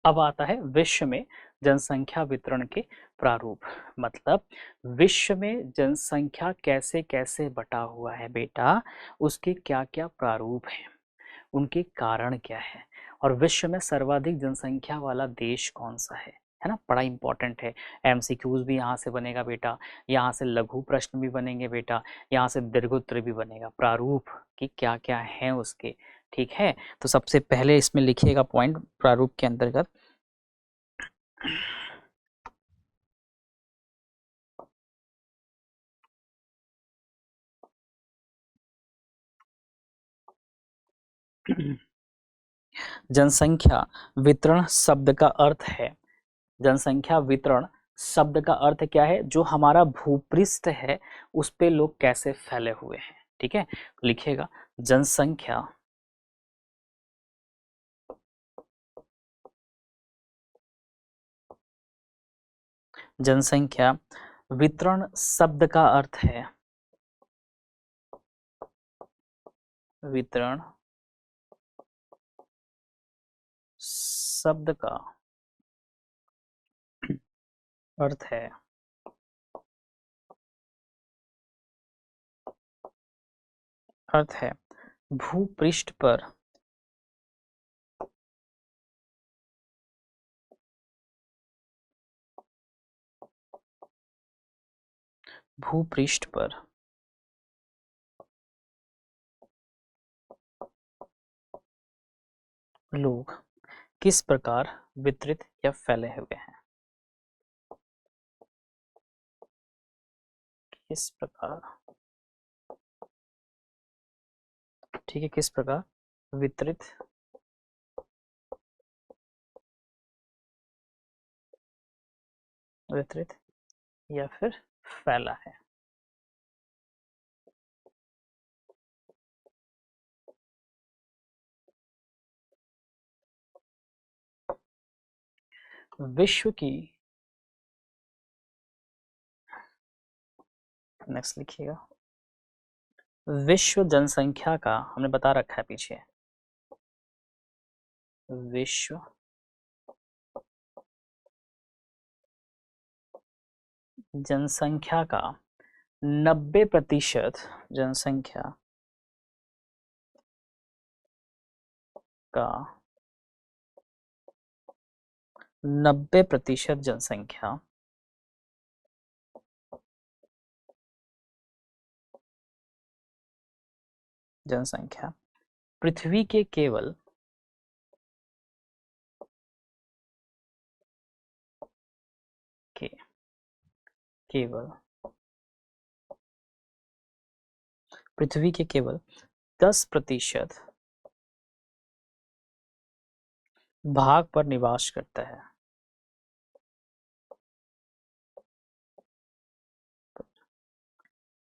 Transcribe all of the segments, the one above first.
अब आता है विश्व में जनसंख्या वितरण के प्रारूप। मतलब विश्व में जनसंख्या कैसे कैसे बटा हुआ है बेटा, उसके क्या क्या प्रारूप हैं, उनके कारण क्या है, और विश्व में सर्वाधिक जनसंख्या वाला देश कौन सा है ना। बड़ा इंपॉर्टेंट है। एमसीक्यूज भी यहाँ से बनेगा बेटा, यहाँ से लघु प्रश्न भी बनेंगे बेटा, यहाँ से दीर्घोत्तर भी बनेगा। प्रारूप की क्या क्या है उसके, ठीक है। तो सबसे पहले इसमें लिखिएगा पॉइंट प्रारूप के अंतर्गत। जनसंख्या वितरण शब्द का अर्थ है, जनसंख्या वितरण शब्द का अर्थ क्या है, जो हमारा भूपृष्ठ है उस पे लोग कैसे फैले हुए हैं, ठीक है। लिखिएगा जनसंख्या जनसंख्या वितरण शब्द का अर्थ है, वितरण शब्द का अर्थ है भूपृष्ठ पर भूपृष्ठ पर लोग किस प्रकार वितरित या फैले हुए हैं, किस प्रकार, ठीक है, किस प्रकार वितरित वितरित या फिर फैला है। विश्व की, नेक्स्ट लिखिएगा, विश्व जनसंख्या का, हमने बता रखा है पीछे, विश्व जनसंख्या का 90% जनसंख्या का 90% जनसंख्या पृथ्वी के केवल पृथ्वी के केवल 10% भाग पर निवास करता है,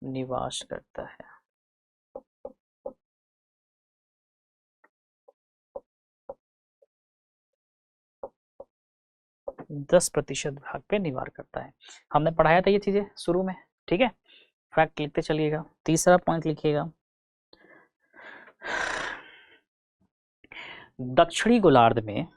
निवास करता है। 10% भाग पे निवार करता है। हमने पढ़ाया था ये चीजें शुरू में, ठीक है। फैक्ट लिखते चलिएगा। तीसरा पॉइंट लिखिएगा, दक्षिणी गोलार्ध में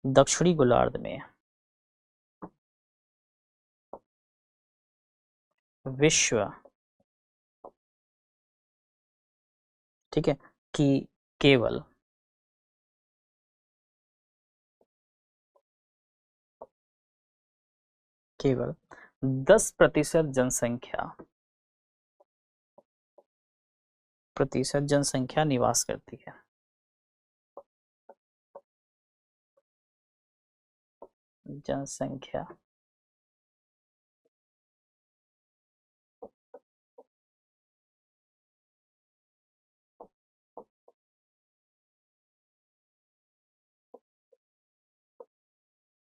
दक्षिणी गोलार्ध में विश्व, ठीक है, कि केवल केवल 10% जनसंख्या निवास करती है। जनसंख्या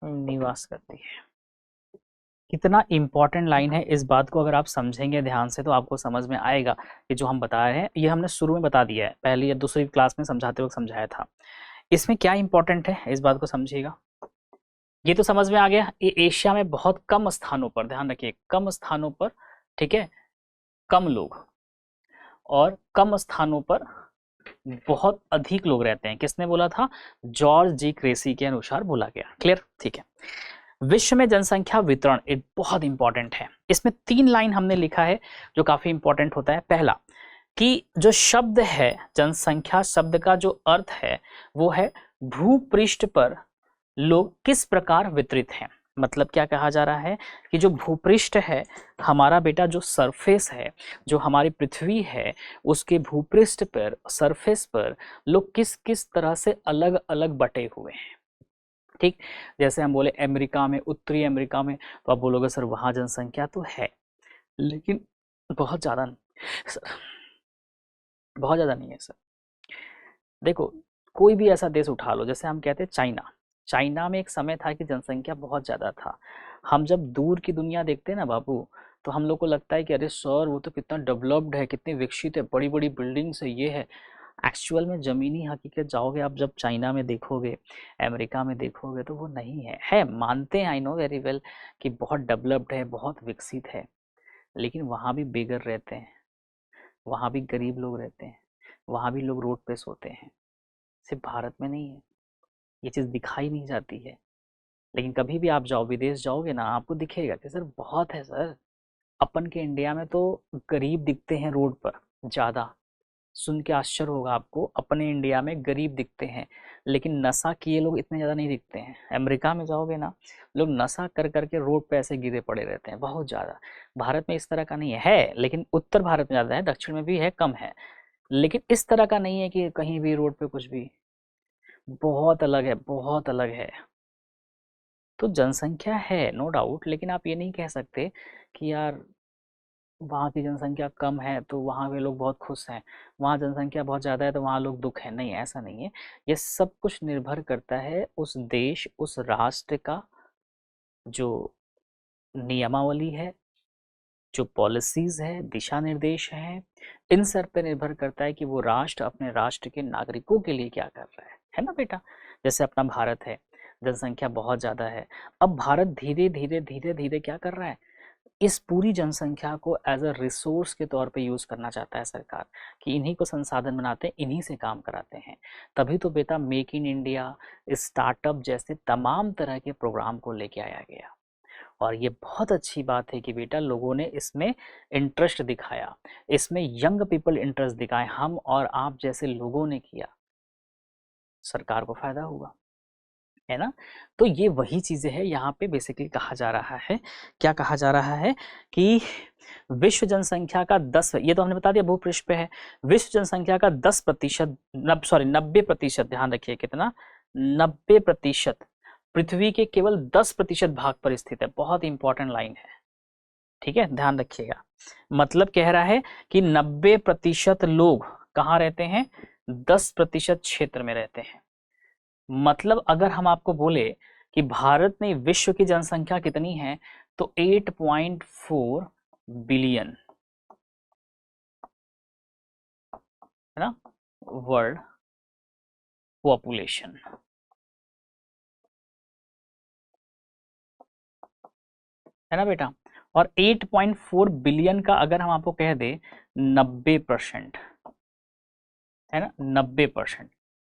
निवास करती है। कितना इंपॉर्टेंट लाइन है, इस बात को अगर आप समझेंगे ध्यान से तो आपको समझ में आएगा कि जो हम बता रहे हैं ये हमने शुरू में बता दिया है, पहली या दूसरी क्लास में समझाते वक्त समझाया था। इसमें क्या इंपॉर्टेंट है इस बात को समझिएगा। ये तो समझ में आ गया। ये एशिया में बहुत कम स्थानों पर, ध्यान रखिए, कम स्थानों पर, ठीक है, कम लोग, और कम स्थानों पर बहुत अधिक लोग रहते हैं। किसने बोला था? जॉर्ज जी क्रेसी के अनुसार बोला गया। क्लियर? ठीक है। विश्व में जनसंख्या वितरण एक बहुत इंपॉर्टेंट है। इसमें 3 लाइन हमने लिखा है जो काफी इंपॉर्टेंट होता है। पहला कि जो शब्द है जनसंख्या शब्द का जो अर्थ है वो है भूपृष्ठ पर लोग किस प्रकार वितरित हैं। मतलब क्या कहा जा रहा है कि जो भूपृष्ठ है हमारा बेटा, जो सरफेस है, जो हमारी पृथ्वी है, उसके भूपृष्ठ पर, सरफेस पर लोग किस किस तरह से अलग अलग बटे हुए हैं। ठीक, जैसे हम बोले अमेरिका में, उत्तरी अमेरिका में, तो आप बोलोगे सर वहां जनसंख्या तो है लेकिन बहुत ज्यादा नहीं सर, बहुत ज्यादा नहीं है सर। देखो, कोई भी ऐसा देश उठा लो, जैसे हम कहते हैं चाइना। चाइना में एक समय था कि जनसंख्या बहुत ज़्यादा था। हम जब दूर की दुनिया देखते हैं ना बाबू, तो हम लोग को लगता है कि अरे सर वो तो कितना डेवलप्ड है, कितनी विकसित है, बड़ी बड़ी बिल्डिंग्स है, ये है। एक्चुअल में ज़मीनी हकीकत जाओगे आप, जब चाइना में देखोगे, अमेरिका में देखोगे, तो वो नहीं है मानते हैं, आई नो वेरी वेल कि बहुत डेवलप्ड है, बहुत विकसित है, लेकिन वहाँ भी बेगर रहते हैं, वहाँ भी गरीब लोग रहते हैं, वहाँ भी लोग रोड पे सोते हैं। सिर्फ भारत में नहीं है, ये चीज़ दिखाई नहीं जाती है। लेकिन कभी भी आप जाओ, विदेश जाओगे ना, आपको दिखेगा कि सर बहुत है सर। अपन के इंडिया में तो गरीब दिखते हैं रोड पर ज़्यादा। सुन के आश्चर्य होगा आपको, अपने इंडिया में गरीब दिखते हैं, लेकिन नशा किए लोग इतने ज़्यादा नहीं दिखते हैं। अमेरिका में जाओगे ना, लोग नशा कर करके रोड पे ऐसे गिरे पड़े रहते हैं बहुत ज़्यादा। भारत में इस तरह का नहीं है, लेकिन उत्तर भारत में ज़्यादा है, दक्षिण में भी है, कम है, लेकिन इस तरह का नहीं है कि कहीं भी रोड पे कुछ भी। बहुत अलग है, बहुत अलग है। तो जनसंख्या है नो डाउट, लेकिन आप ये नहीं कह सकते कि यार वहाँ की जनसंख्या कम है तो वहाँ के लोग बहुत खुश हैं, वहाँ जनसंख्या बहुत ज़्यादा है तो वहाँ लोग दुख है। नहीं, ऐसा नहीं है। ये सब कुछ निर्भर करता है उस देश, उस राष्ट्र का जो नियमावली है, जो पॉलिसीज है, दिशा निर्देश है, इन सब पे निर्भर करता है कि वो राष्ट्र अपने राष्ट्र के नागरिकों के लिए क्या कर रहा है ना बेटा। जैसे अपना भारत है, जनसंख्या बहुत ज़्यादा है। अब भारत धीरे धीरे धीरे धीरे क्या कर रहा है, इस पूरी जनसंख्या को एज अ रिसोर्स के तौर पे यूज़ करना चाहता है सरकार, कि इन्हीं को संसाधन बनाते हैं, इन्हीं से काम कराते हैं। तभी तो बेटा मेक इन इंडिया, स्टार्टअप जैसे तमाम तरह के प्रोग्राम को लेके आया गया। और ये बहुत अच्छी बात है कि बेटा लोगों ने इसमें इंटरेस्ट दिखाया, इसमें यंग पीपल इंटरेस्ट दिखाए, हम और आप जैसे लोगों ने किया, सरकार को फायदा हुआ, है ना। तो ये वही चीज़ें हैं यहाँ पे बेसिकली कहा जा रहा है। क्या कहा जा रहा है कि विश्व जनसंख्या का 10, ये तो हमने बता दिया भूपृष्ठ पे है, विश्व जनसंख्या का 10%, 90%, ध्यान रखिए कितना, 90% पृथ्वी के केवल 10% भाग पर स्थित है। बहुत इंपॉर्टेंट लाइन है, ठीक है, ध्यान रखिएगा। मतलब कह रहा है कि 90% लोग कहाँ रहते हैं, 10% क्षेत्र में रहते हैं। मतलब अगर हम आपको बोले कि भारत में विश्व की जनसंख्या कितनी है, तो 8.4 बिलियन, है ना, वर्ल्ड पॉपुलेशन, है ना बेटा। और 8.4 बिलियन का अगर हम आपको कह दे 90%, है ना, 90%,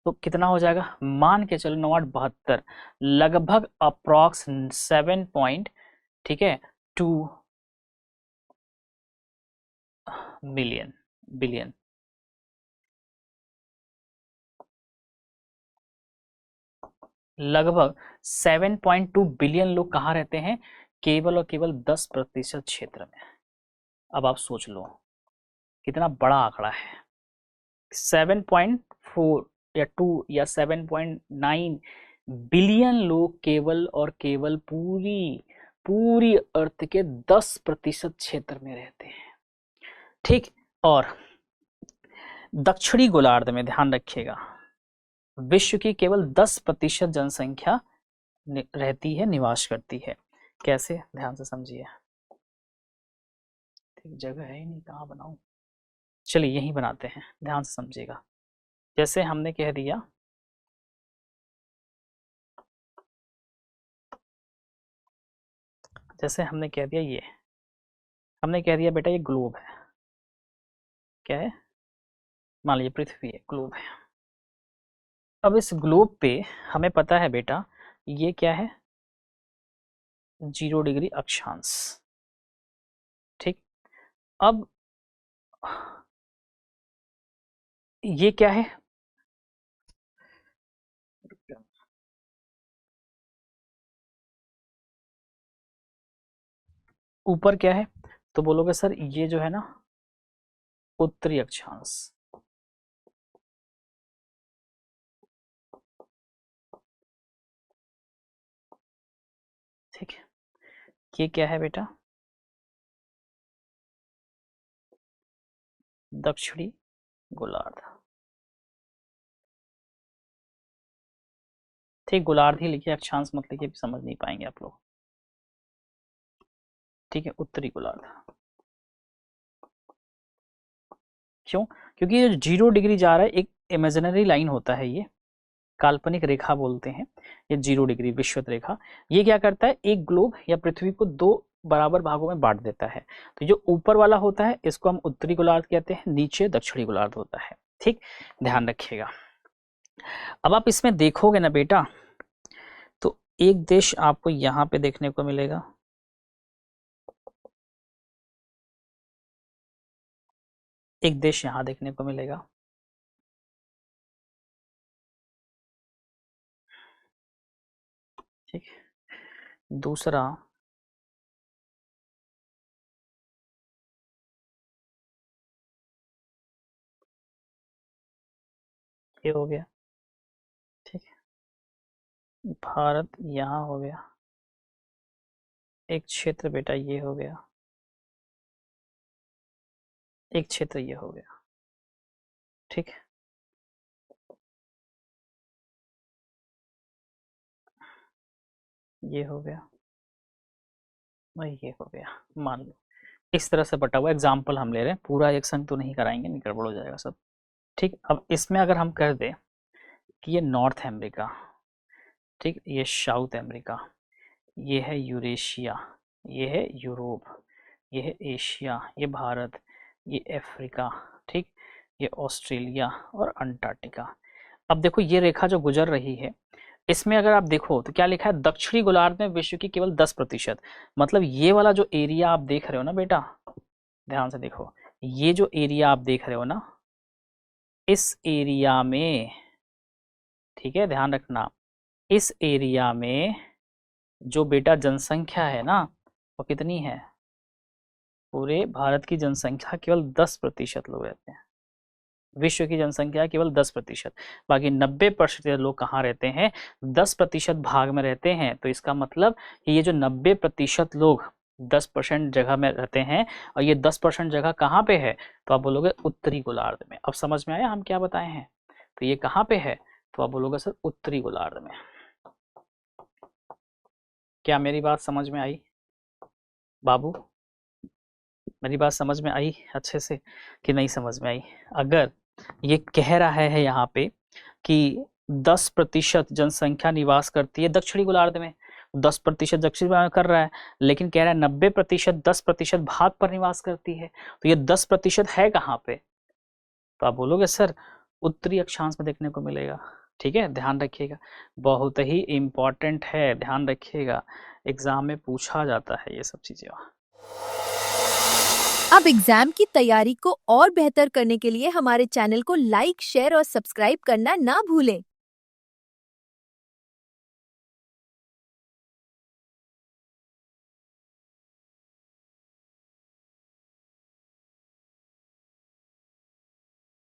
तो कितना हो जाएगा, मान के चलो 9 8 72, लगभग अप्रॉक्स 7 पॉइंट, ठीक है, 2 मिलियन, बिलियन, लगभग 7.2 बिलियन लोग कहाँ रहते हैं, केवल और केवल 10% क्षेत्र में। अब आप सोच लो कितना बड़ा आंकड़ा है। 7.4 या 2 या 7.9 बिलियन लोग केवल और केवल पूरी पूरी अर्थ के 10% क्षेत्र में रहते हैं, ठीक। और दक्षिणी गोलार्ध में ध्यान रखिएगा, विश्व की केवल 10% जनसंख्या रहती है, निवास करती है। कैसे, ध्यान से समझिए। ठीक, जगह है ही नहीं, कहाँ बनाऊं, चलिए यहीं बनाते हैं, ध्यान से समझिएगा। जैसे हमने कह दिया जैसे हमने कह दिया ये, हमने कह दिया बेटा ये ग्लोब है, क्या है, मान लीजिए पृथ्वी है, ग्लोब है। अब इस ग्लोब पे हमें पता है बेटा ये क्या है, 0 डिग्री अक्षांश, ठीक। अब ये क्या है, ऊपर क्या है, तो बोलोगे सर ये जो है ना उत्तरी अक्षांश, ठीक है। ये क्या है बेटा, दक्षिणी गोलार्ध, ठीक। गोलार्ध ही लिखिए, अक्षांश मत लिखिए, समझ नहीं पाएंगे आप लोग, ठीक है। उत्तरी गोलार्ध, क्यों, क्योंकि ये 0 डिग्री जा रहा है, एक इमेजिनरी लाइन होता है, ये काल्पनिक रेखा बोलते हैं, ये 0 डिग्री विषुवत रेखा। ये क्या करता है, एक ग्लोब या पृथ्वी को 2 बराबर भागों में बांट देता है। तो जो ऊपर वाला होता है इसको हम उत्तरी गोलार्ध कहते हैं, नीचे दक्षिणी गोलार्ध होता है, ठीक, ध्यान रखिएगा। अब आप इसमें देखोगे ना बेटा, तो एक देश आपको यहाँ पे देखने को मिलेगा, एक देश यहाँ देखने को मिलेगा, ठीक। दूसरा ये हो गया, ठीक है। भारत यहाँ हो गया, एक क्षेत्र बेटा ये हो गया, एक क्षेत्र ये हो गया, ठीक है। ये हो गया और ये हो गया, मान लो इस तरह से बटा हुआ एग्जाम्पल हम ले रहे हैं, पूरा एक संग तो नहीं कराएंगे, नहीं गड़बड़ हो जाएगा सब, ठीक। अब इसमें अगर हम कर दें कि ये नॉर्थ अमेरिका, ठीक, ये साउथ अमेरिका, ये है यूरेशिया, ये है यूरोप, ये है एशिया, ये भारत, ये अफ्रीका, ठीक, ये ऑस्ट्रेलिया और अंटार्कटिका। अब देखो ये रेखा जो गुजर रही है, इसमें अगर आप देखो तो क्या लिखा है, दक्षिणी गोलार्ध में विश्व की केवल 10%, मतलब ये वाला जो एरिया आप देख रहे हो ना बेटा, ध्यान से देखो, ये जो एरिया आप देख रहे हो ना, इस एरिया में, ठीक है, ध्यान रखना, इस एरिया में जो बेटा जनसंख्या है ना, वो कितनी है, पूरे भारत की जनसंख्या केवल 10% लोग रहते हैं, विश्व की जनसंख्या केवल 10%, बाकी 90% लोग कहाँ रहते हैं, 10% भाग में रहते हैं। तो इसका मतलब कि ये जो 90% लोग 10% जगह में रहते हैं, और ये 10% जगह कहाँ पे है, तो आप बोलोगे उत्तरी गोलार्ध में। अब समझ में आया हम क्या बताए हैं, तो ये कहाँ पे है, तो आप बोलोगे सर उत्तरी गोलार्ध में। क्या मेरी बात समझ में आई बाबू, मेरी बात समझ में आई अच्छे से कि नहीं समझ में आई? अगर ये कह रहा है यहाँ पे कि 10% जनसंख्या निवास करती है दक्षिणी गोलार्ध में, 10% दक्षिण गोलार्ध में कर रहा है, लेकिन कह रहा है 90% 10% भाग पर निवास करती है, तो ये 10% है कहाँ पे, तो आप बोलोगे सर उत्तरी अक्षांश में देखने को मिलेगा, ठीक है। ध्यान रखिएगा, बहुत ही इंपॉर्टेंट है, ध्यान रखिएगा, एग्जाम में पूछा जाता है ये सब चीजें। अब एग्जाम की तैयारी को और बेहतर करने के लिए हमारे चैनल को लाइक, शेयर और सब्सक्राइब करना ना भूलें।